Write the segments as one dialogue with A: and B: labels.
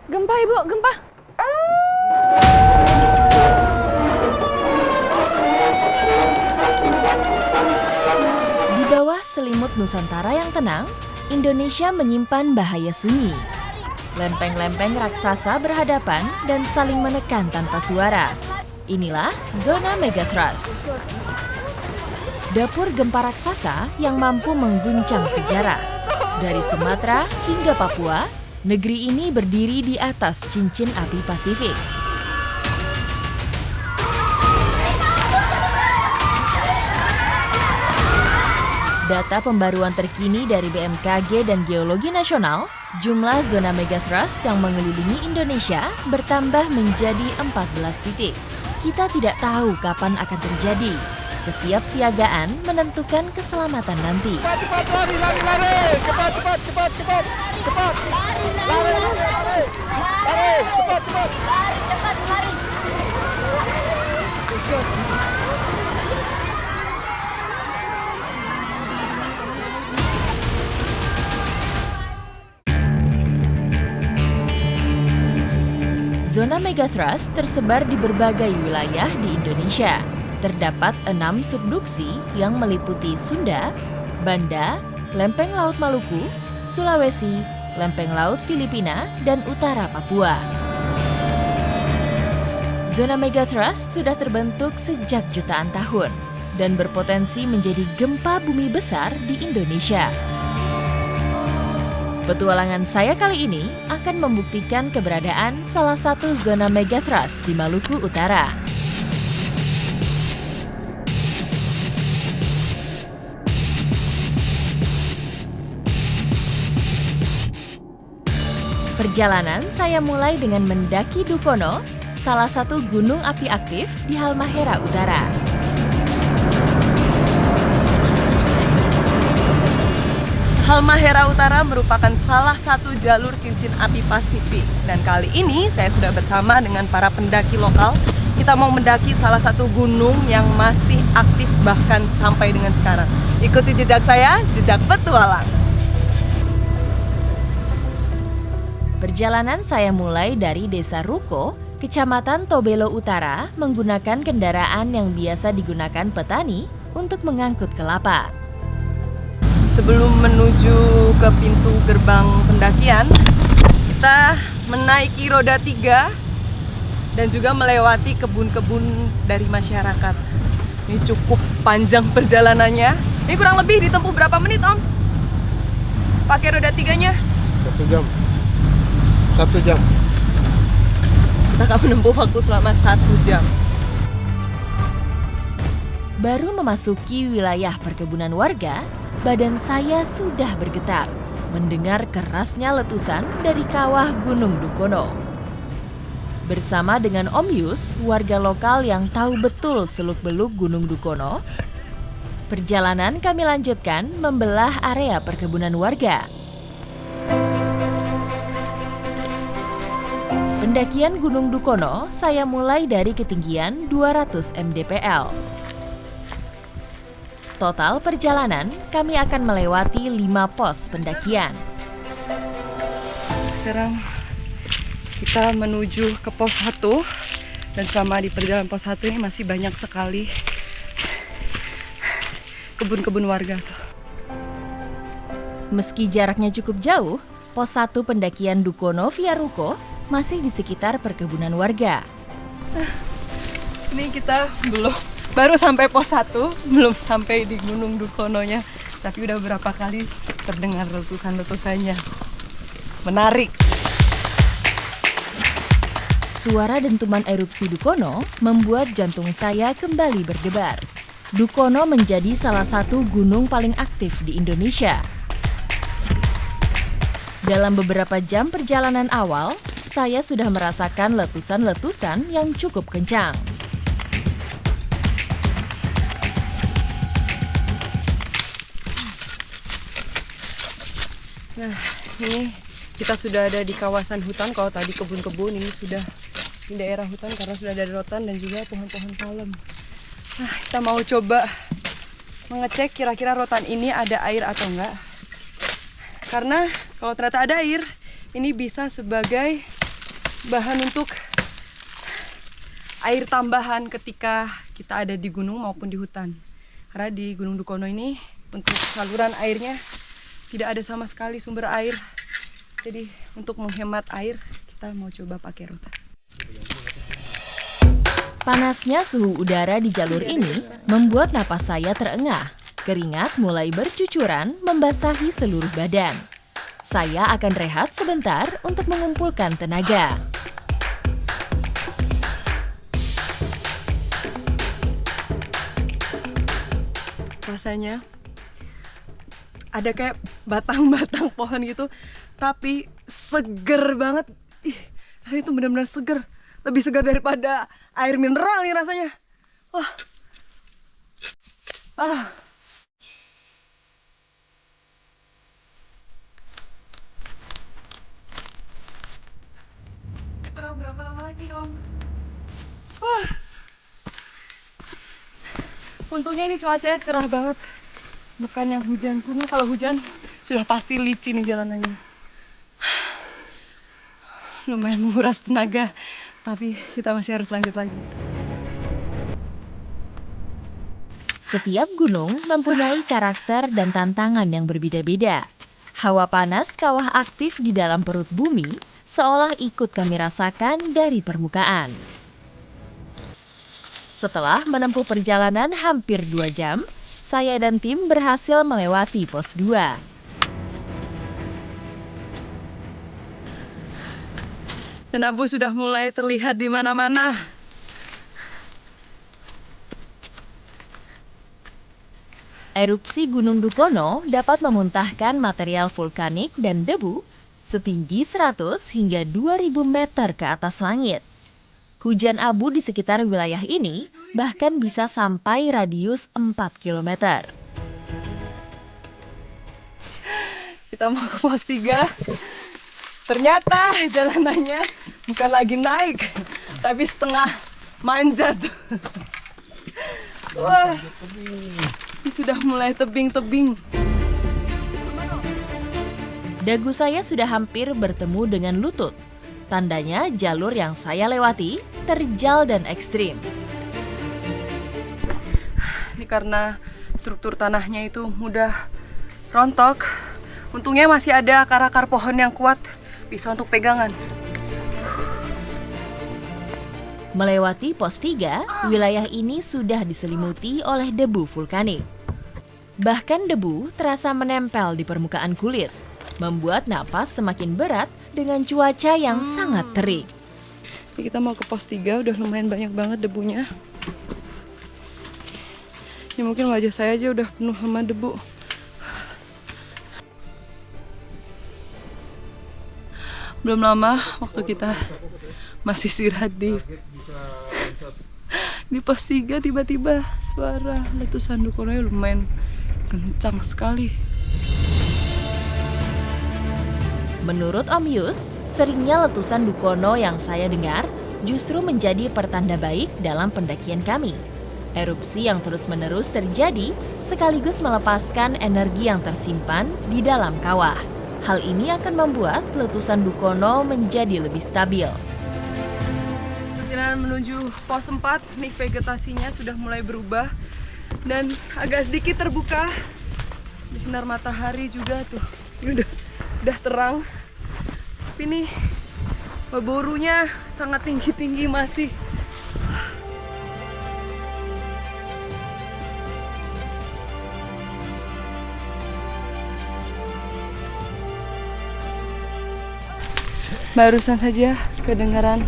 A: Gempa, Ibu, gempa.
B: Di bawah selimut Nusantara yang tenang, Indonesia menyimpan bahaya sunyi. Lempeng-lempeng raksasa berhadapan dan saling menekan tanpa suara. Inilah zona megathrust. Dapur gempa raksasa yang mampu mengguncang sejarah. Dari Sumatera hingga Papua, negeri ini berdiri di atas cincin api Pasifik. Data pembaruan terkini dari BMKG dan Geologi Nasional, jumlah zona megathrust yang mengelilingi Indonesia bertambah menjadi 14 titik. Kita tidak tahu kapan akan terjadi. Kesiapsiagaan menentukan keselamatan nanti.
C: Cepat, lari, cepat,
B: Zona megathrust tersebar di berbagai wilayah di Indonesia. Terdapat 6 subduksi yang meliputi Sunda, Banda, Lempeng Laut Maluku, Sulawesi, Lempeng Laut Filipina, dan Utara Papua. Zona megathrust sudah terbentuk sejak jutaan tahun dan berpotensi menjadi gempa bumi besar di Indonesia. Petualangan saya kali ini akan membuktikan keberadaan salah satu zona megathrust di Maluku Utara. Perjalanan saya mulai dengan mendaki Dukono, salah satu gunung api aktif di Halmahera Utara.
D: Halmahera Utara merupakan salah satu jalur cincin api Pasifik. Dan kali ini saya sudah bersama dengan para pendaki lokal. Kita mau mendaki salah satu gunung yang masih aktif bahkan sampai dengan sekarang. Ikuti jejak saya, jejak petualang.
B: Perjalanan saya mulai dari Desa Ruko, Kecamatan Tobelo Utara, menggunakan kendaraan yang biasa digunakan petani untuk mengangkut kelapa.
D: Sebelum menuju ke pintu gerbang pendakian, kita menaiki roda 3 dan juga melewati kebun-kebun dari masyarakat. Ini cukup panjang perjalanannya. Ini kurang lebih ditempuh berapa menit, Om? Pakai roda 3-nya?
C: 1 jam. 1 jam.
D: Kita akan menempuh waktu selama 1 jam.
B: Baru memasuki wilayah perkebunan warga, badan saya sudah bergetar mendengar kerasnya letusan dari kawah Gunung Dukono. Bersama dengan Om Yus, warga lokal yang tahu betul seluk-beluk Gunung Dukono, perjalanan kami lanjutkan membelah area perkebunan warga. Pendakian Gunung Dukono saya mulai dari ketinggian 200 mdpl. Total perjalanan, kami akan melewati 5 pos pendakian.
D: Sekarang kita menuju ke pos 1. Dan selama di perjalanan pos 1 ini masih banyak sekali kebun-kebun warga tuh.
B: Meski jaraknya cukup jauh, pos 1 pendakian Dukono via Ruko masih di sekitar perkebunan warga.
D: Ini kita baru sampai pos 1, belum sampai di Gunung Dukononya, tapi udah berapa kali terdengar letusan-letusannya. Menarik.
B: Suara dentuman erupsi Dukono membuat jantung saya kembali berdebar. Dukono menjadi salah satu gunung paling aktif di Indonesia. Dalam beberapa jam perjalanan awal, saya sudah merasakan letusan-letusan yang cukup kencang.
D: Nah, ini kita sudah ada di kawasan hutan. Kalau tadi kebun-kebun, ini sudah di daerah hutan karena sudah ada rotan dan juga pohon-pohon palem. Nah, kita mau coba mengecek kira-kira rotan ini ada air atau enggak. Karena kalau ternyata ada air, ini bisa sebagai bahan untuk air tambahan ketika kita ada di gunung maupun di hutan. Karena di Gunung Dukono ini untuk saluran airnya tidak ada sama sekali sumber air. Jadi untuk menghemat air kita mau coba pakai rotan.
B: Panasnya suhu udara di jalur ini membuat napas saya terengah. Keringat mulai bercucuran membasahi seluruh badan. Saya akan rehat sebentar untuk mengumpulkan tenaga.
D: Rasanya ada kayak batang-batang pohon gitu, tapi seger banget. Ih, rasanya itu benar-benar seger. Lebih segar daripada air mineral nih rasanya. Wah. Berapa lama lagi, Om? Wah. Untungnya ini cuacanya cerah banget. Bukan yang hujan. Karena kalau hujan sudah pasti licin nih jalanannya. Lumayan menguras tenaga. Tapi kita masih harus lanjut lagi.
B: Setiap gunung mempunyai karakter dan tantangan yang berbeda-beda. Hawa panas kawah aktif di dalam perut bumi seolah ikut kami rasakan dari permukaan. Setelah menempuh perjalanan hampir 2 jam, saya dan tim berhasil melewati pos 2.
D: Dan abu sudah mulai terlihat di mana-mana.
B: Erupsi Gunung Dukono dapat memuntahkan material vulkanik dan debu setinggi 100 hingga 2000 meter ke atas langit. Hujan abu di sekitar wilayah ini bahkan bisa sampai radius 4 km.
D: Kita mau ke pos 3. Ternyata jalanannya bukan lagi naik, tapi setengah manjat. Wah, ini sudah mulai tebing-tebing.
B: Dagu saya sudah hampir bertemu dengan lutut. Tandanya jalur yang saya lewati terjal dan ekstrim.
D: Ini karena struktur tanahnya itu mudah rontok. Untungnya masih ada akar-akar pohon yang kuat, bisa untuk pegangan.
B: Melewati pos 3, wilayah ini sudah diselimuti oleh debu vulkanik. Bahkan debu terasa menempel di permukaan kulit, membuat napas semakin berat dengan cuaca yang sangat terik.
D: Kita mau ke pos 3, udah lumayan banyak banget debunya. Ya mungkin wajah saya aja udah penuh sama debu. Belum lama waktu kita masih istirahat di pos 3, tiba-tiba suara letusan Dukono lumayan kencang sekali.
B: Menurut Om Yus, seringnya letusan Dukono yang saya dengar justru menjadi pertanda baik dalam pendakian kami. Erupsi yang terus-menerus terjadi sekaligus melepaskan energi yang tersimpan di dalam kawah. Hal ini akan membuat letusan Dukono menjadi lebih stabil.
D: Perjalanan menuju pos 4, nih vegetasinya sudah mulai berubah dan agak sedikit terbuka. Di sinar matahari juga tuh, ini udah terang. Tapi nih borunya sangat tinggi-tinggi masih. Barusan saja kedengaran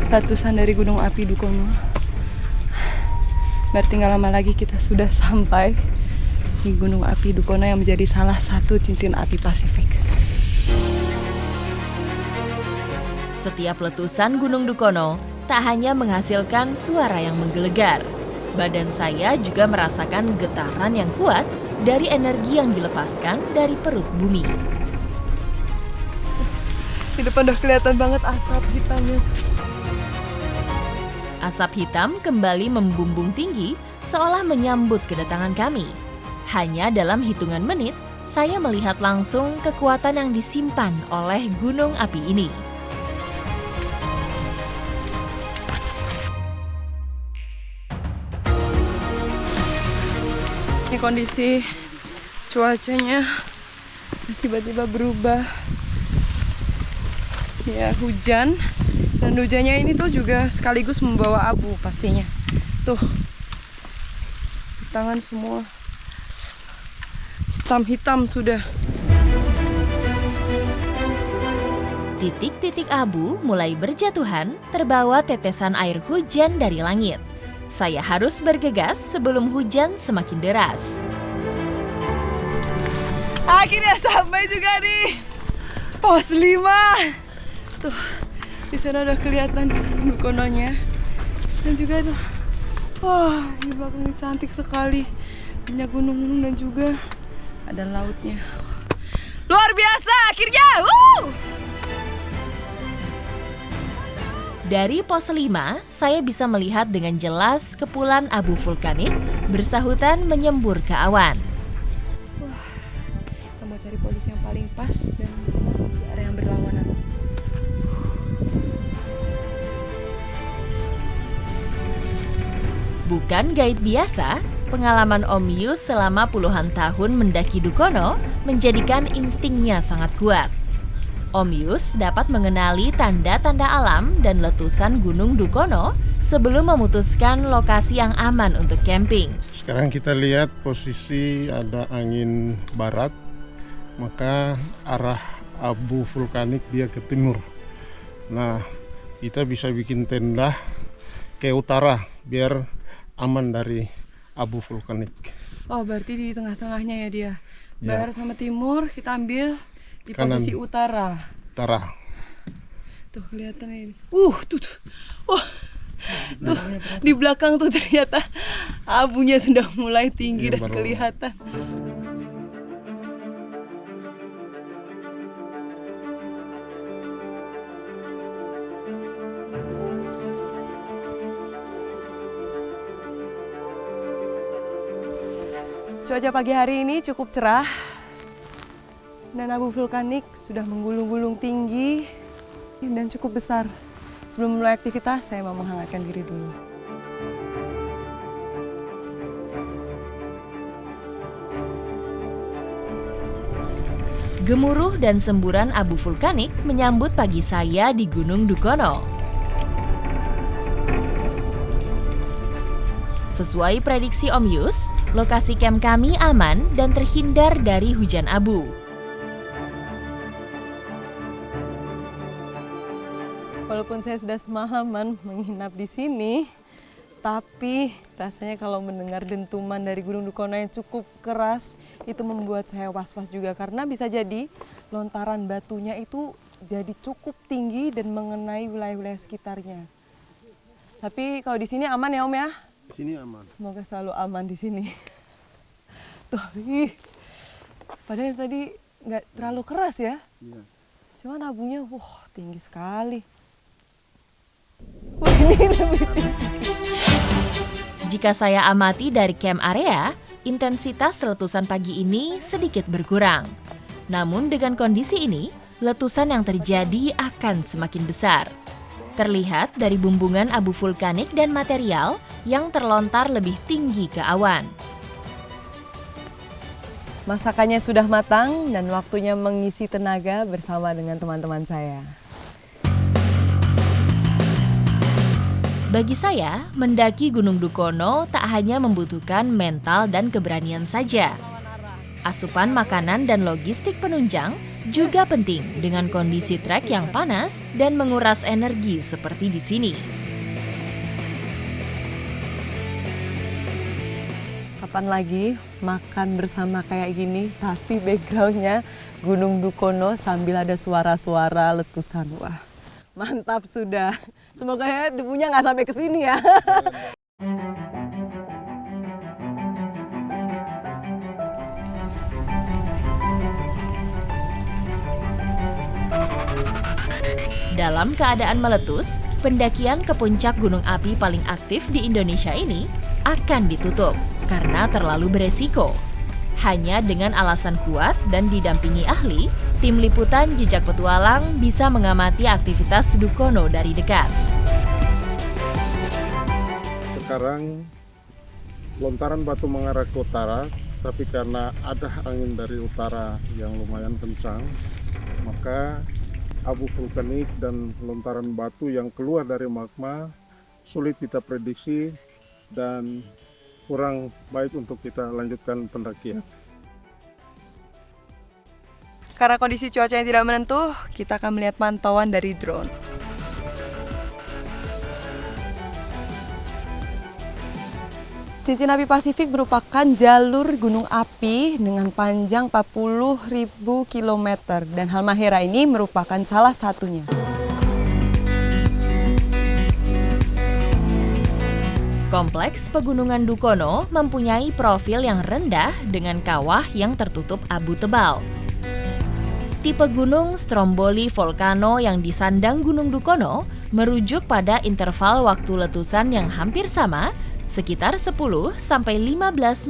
D: letusan dari gunung api Dukono. Berarti nggak lama lagi kita sudah sampai di gunung api Dukono yang menjadi salah satu cincin api Pasifik.
B: Setiap letusan Gunung Dukono tak hanya menghasilkan suara yang menggelegar. Badan saya juga merasakan getaran yang kuat dari energi yang dilepaskan dari perut bumi.
D: Di depan udah kelihatan banget asap hitamnya.
B: Asap hitam kembali membumbung tinggi seolah menyambut kedatangan kami. Hanya dalam hitungan menit, saya melihat langsung kekuatan yang disimpan oleh gunung api ini.
D: Ini kondisi cuacanya tiba-tiba berubah. Ya, hujan. Dan hujannya ini tuh juga sekaligus membawa abu pastinya. Tuh, di tangan semua hitam-hitam sudah.
B: Titik-titik abu mulai berjatuhan terbawa tetesan air hujan dari langit. Saya harus bergegas sebelum hujan semakin deras.
D: Akhirnya sampai juga di pos 5. Tuh, di sana udah kelihatan Dukononya. Dan juga tuh, wah, di belakang ini cantik sekali. Banyak gunung-gunung dan juga ada lautnya. Luar biasa akhirnya.
B: Dari pos 5, saya bisa melihat dengan jelas kepulan abu vulkanik bersahutan menyembur ke awan.
D: Wah, kita mau cari posisi yang paling pas dan di area yang berlawanan.
B: Bukan guide biasa, pengalaman Om Yus selama puluhan tahun mendaki Dukono menjadikan instingnya sangat kuat. Om Yus dapat mengenali tanda-tanda alam dan letusan Gunung Dukono sebelum memutuskan lokasi yang aman untuk camping.
C: Sekarang kita lihat posisi ada angin barat, maka arah abu vulkanik dia ke timur. Nah, kita bisa bikin tenda ke utara biar aman dari abu vulkanik.
D: Oh, berarti di tengah-tengahnya ya dia.
C: Ya.
D: Barat sama timur kita ambil di
C: Kanan.
D: posisi utara.
C: Utara.
D: Tuh kelihatan ini. Tuh. Wah. Tuh di belakang tuh ternyata abunya sudah mulai tinggi
C: Iya,
D: dan
C: baru.
D: kelihatan. Cuaca pagi hari ini cukup cerah dan abu vulkanik sudah menggulung-gulung tinggi dan cukup besar. Sebelum mulai aktivitas, saya mau menghangatkan diri dulu.
B: Gemuruh dan semburan abu vulkanik menyambut pagi saya di Gunung Dukono. Sesuai prediksi Om Yus, lokasi camp kami aman dan terhindar dari hujan abu.
D: Walaupun saya sudah semalaman menginap di sini, tapi rasanya kalau mendengar dentuman dari Gunung Dukono yang cukup keras, itu membuat saya was-was juga karena bisa jadi lontaran batunya itu jadi cukup tinggi dan mengenai wilayah-wilayah sekitarnya. Tapi kalau di sini aman ya Om ya?
C: Di sini aman.
D: Semoga selalu aman di sini. Tuh, padahal tadi nggak terlalu keras ya.
C: Iya.
D: Cuman abunya, tinggi sekali. Wah, ini lebih tinggi.
B: Jika saya amati dari camp area, intensitas letusan pagi ini sedikit berkurang. Namun dengan kondisi ini, letusan yang terjadi akan semakin besar. Terlihat dari bumbungan abu vulkanik dan material yang terlontar lebih tinggi ke awan.
D: Masakannya sudah matang dan waktunya mengisi tenaga bersama dengan teman-teman saya.
B: Bagi saya, mendaki Gunung Dukono tak hanya membutuhkan mental dan keberanian saja. Asupan makanan dan logistik penunjang juga penting dengan kondisi trek yang panas dan menguras energi seperti di sini.
D: Kapan lagi makan bersama kayak gini, tapi backgroundnya Gunung Dukono sambil ada suara-suara letusan. Wah, mantap sudah. Semoga ya debunya nggak sampai ke sini ya.
B: Dalam keadaan meletus, pendakian ke puncak gunung api paling aktif di Indonesia ini akan ditutup karena terlalu beresiko. Hanya dengan alasan kuat dan didampingi ahli, tim liputan Jejak Petualang bisa mengamati aktivitas Dukono dari dekat.
C: Sekarang lontaran batu mengarah ke utara tapi karena ada angin dari utara yang lumayan kencang, maka abu vulkanik dan lontaran batu yang keluar dari magma sulit kita prediksi dan kurang baik untuk kita lanjutkan pendakian.
D: Karena kondisi cuaca yang tidak menentu, kita akan melihat pantauan dari drone. Cincin Api Pasifik merupakan jalur gunung api dengan panjang 40.000 km dan Halmahera ini merupakan salah satunya.
B: Kompleks Pegunungan Dukono mempunyai profil yang rendah dengan kawah yang tertutup abu tebal. Tipe gunung Stromboli Volcano yang disandang Gunung Dukono merujuk pada interval waktu letusan yang hampir sama, sekitar 10-15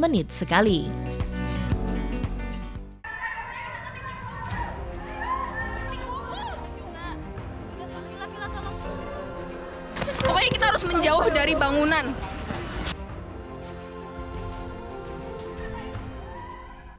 B: menit sekali.
A: Pokoknya kita harus menjauh dari bangunan.